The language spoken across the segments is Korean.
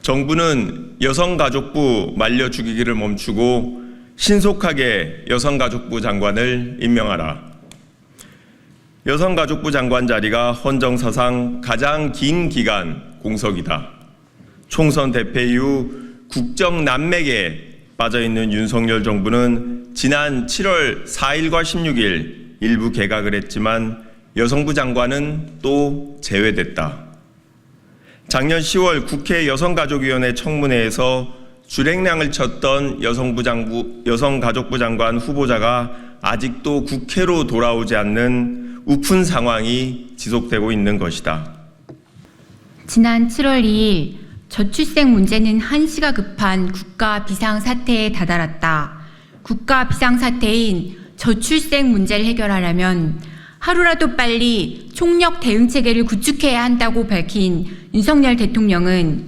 정부는 여성가족부 말려 죽이기를 멈추고 신속하게 여성가족부 장관을 임명하라. 여성가족부 장관 자리가 헌정사상 가장 긴 기간 공석이다. 총선 대패 이후 국정 난맥에 빠져있는 윤석열 정부는 지난 7월 4일과 16일 일부 개각을 했지만 여성부 장관은 또 제외됐다. 작년 10월 국회 여성가족위원회 청문회에서 주랭랑을 쳤던 여성가족부 장관 후보자가 아직도 국회로 돌아오지 않는 우픈 상황이 지속되고 있는 것이다. 지난 7월 2일 저출생 문제는 한시가 급한 국가 비상사태에 다다랐다. 국가 비상사태인 저출생 문제를 해결하려면 하루라도 빨리 총력 대응 체계를 구축해야 한다고 밝힌 윤석열 대통령은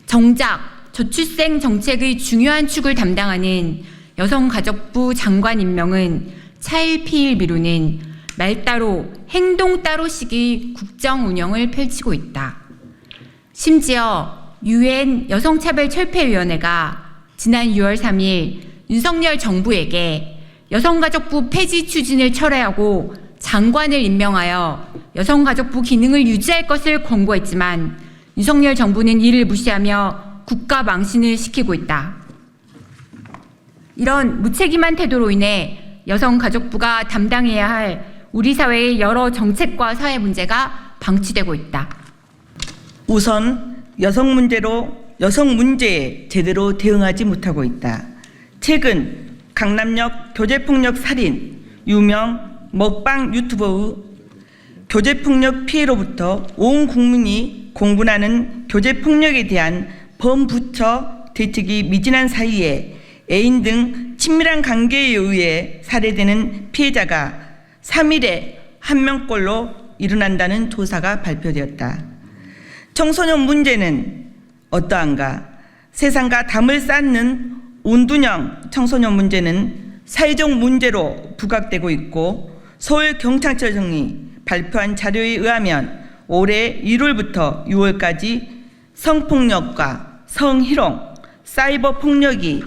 정작 저출생 정책의 중요한 축을 담당하는 여성가족부 장관 임명은 차일피일 미루는 말 따로 행동 따로식의 국정 운영을 펼치고 있다. 심지어 UN 여성차별철폐위원회가 지난 6월 3일 윤석열 정부에게 여성가족부 폐지 추진을 철회하고 장관을 임명하여 여성가족부 기능을 유지할 것을 권고했지만 윤석열 정부는 이를 무시하며 국가 망신을 시키고 있다. 이런 무책임한 태도로 인해 여성가족부가 담당해야 할 우리 사회의 여러 정책과 사회 문제가 방치되고 있다. 우선 여성 문제에 제대로 대응하지 못하고 있다. 최근 강남역 교제폭력 살인 유명 먹방 유튜버의 교제폭력 피해로부터 온 국민이 공분하는 교제폭력에 대한 범부처 대책이 미진한 사이에 애인 등 친밀한 관계에 의해 살해되는 피해자가 3일에 1명꼴로 일어난다는 조사가 발표되었다. 청소년 문제는 어떠한가? 세상과 담을 쌓는 운둔형 청소년 문제는 사회적 문제로 부각되고 있고 서울경찰청이 발표한 자료에 의하면 올해 1월부터 6월까지 성폭력과 성희롱, 사이버 폭력이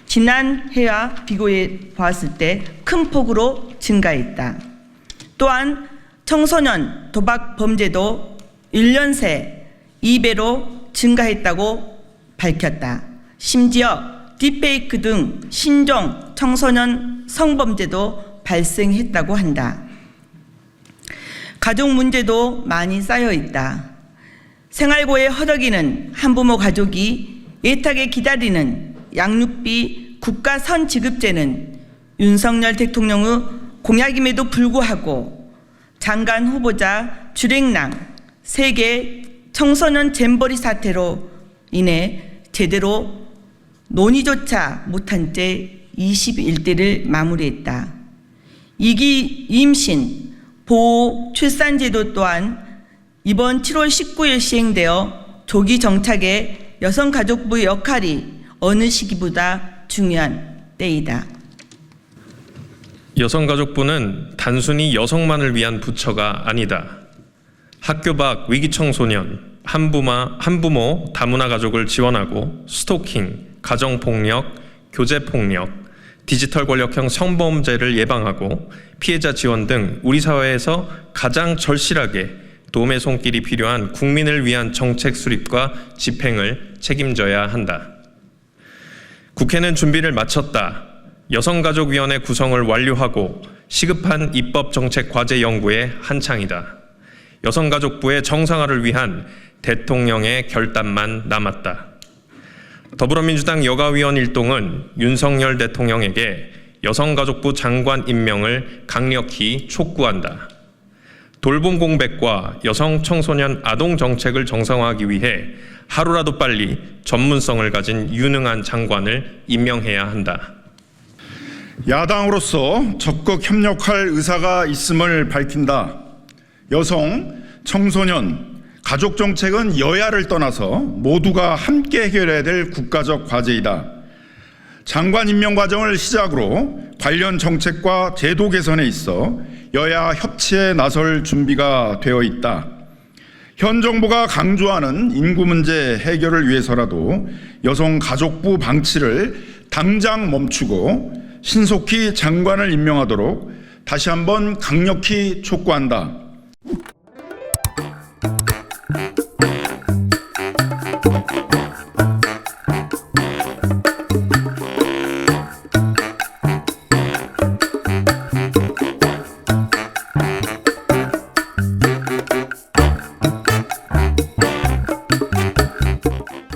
지난해와 비교해 보았을 때 큰 폭으로 증가했다. 또한 청소년 도박 범죄도 1년 새 2배로 증가했다고 밝혔다. 심지어 딥페이크 등 신종 청소년 성범죄도 발생했다고 한다. 가족 문제도 많이 쌓여 있다. 생활고에 허덕이는 한부모 가족이 애타게 기다리는 양육비 국가 선지급제는 윤석열 대통령의 공약임에도 불구하고 장관 후보자 주랭랑 세계 청소년 잼버리 사태로 인해 제대로 논의조차 못한 채 21대를 마무리했다. 2기 임신, 보호, 출산제도 또한 이번 7월 19일 시행되어 조기 정착에 여성가족부의 역할이 어느 시기보다 중요한 때이다. 여성가족부는 단순히 여성만을 위한 부처가 아니다. 학교 밖 위기 청소년, 한부모 다문화 가족을 지원하고 스토킹, 가정폭력, 교제폭력, 디지털 권력형 성범죄를 예방하고 피해자 지원 등 우리 사회에서 가장 절실하게 도움의 손길이 필요한 국민을 위한 정책 수립과 집행을 책임져야 한다. 국회는 준비를 마쳤다. 여성가족위원회 구성을 완료하고 시급한 입법정책 과제 연구에 한창이다. 여성가족부의 정상화를 위한 대통령의 결단만 남았다. 더불어민주당 여가위원 일동은 윤석열 대통령에게 여성가족부 장관 임명을 강력히 촉구한다. 돌봄 공백과 여성, 청소년, 아동 정책을 정상화하기 위해 하루라도 빨리 전문성을 가진 유능한 장관을 임명해야 한다. 야당으로서 적극 협력할 의사가 있음을 밝힌다. 여성, 청소년, 가족 정책은 여야를 떠나서 모두가 함께 해결해야 될 국가적 과제이다. 장관 임명 과정을 시작으로 관련 정책과 제도 개선에 있어 여야 협치에 나설 준비가 되어 있다. 현 정부가 강조하는 인구 문제 해결을 위해서라도 여성가족부 방치를 당장 멈추고 신속히 장관을 임명하도록 다시 한번 강력히 촉구한다.